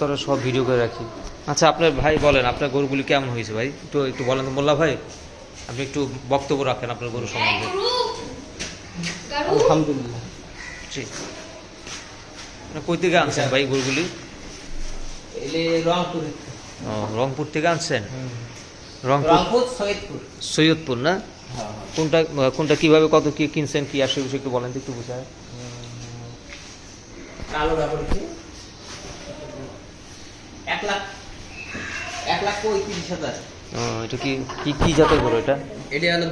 তোরা সব ভিডিও করে রাখি। আচ্ছা আপনার ভাই বলেন, আপনার গরুগুলি কেমন হয়েছে ভাই? একটু একটু বলেন তো মোল্লা ভাই, আপনি একটু বক্তব্য রাখেন আপনার গরু সম্বন্ধে। আলহামদুলিল্লাহ। ঠিক, কই থেকে আনছেন ভাই গরুগুলি? রংপুর। ও, রংপুর থেকে আনছেন? রংপুর সৈয়দপুর। সৈয়দপুর না? কোনটা কোনটা কিভাবে কত কি কিনছেন, কি আসে বিষয় একটু বলেন তো, একটু বুঝায়। কালোটা পড়েছে 1,35,000। এটা কি কি কি জাতের গরু এটা? এটা হলো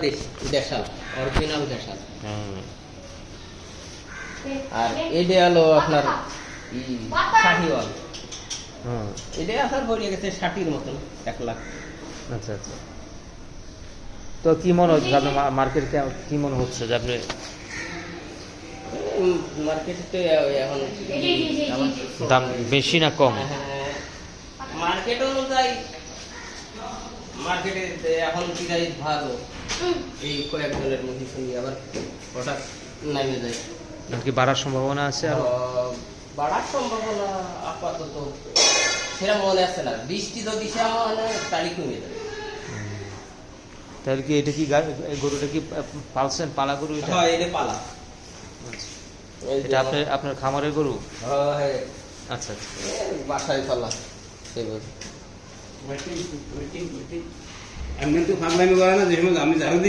দেশাল, অরিজিনাল দেশাল। আর এটা হলো আপনার শাহিওয়াল। এটা আপনার পড়ে গেছে 60-র মতন, 1 লাখ। আচ্ছা আচ্ছা। তো কি মনে হচ্ছে আপনার মার্কেটে, কি মনে হচ্ছে যে আপনি মার্কেটে এখন দাম বেশি না কম? মার্কেট অনুযায়ী মার্কেটে এখন প্রাইস ভালো, এই কয়েকজনের মধ্যে শুনি আবার হঠাৎ নামে যায়। কি বাড়ার সম্ভাবনা আছে? আর বাড়ার সম্ভাবনা আপাতত সেটা মনে আছে না, বৃষ্টি যদি মানে তারিখ কমে যাবে। তাহলে কি এটা কি এই গরুটা কি পালছেন, পালা গরু এটা? হ্যাঁ, এটা পালা। এটা আপনার খামারের গরু? হ্যাঁ। আচ্ছা আচ্ছা, বাসায় পালা এমনি তো ফাঁকলামি করে না, যে সময় আমি ঝাড়ু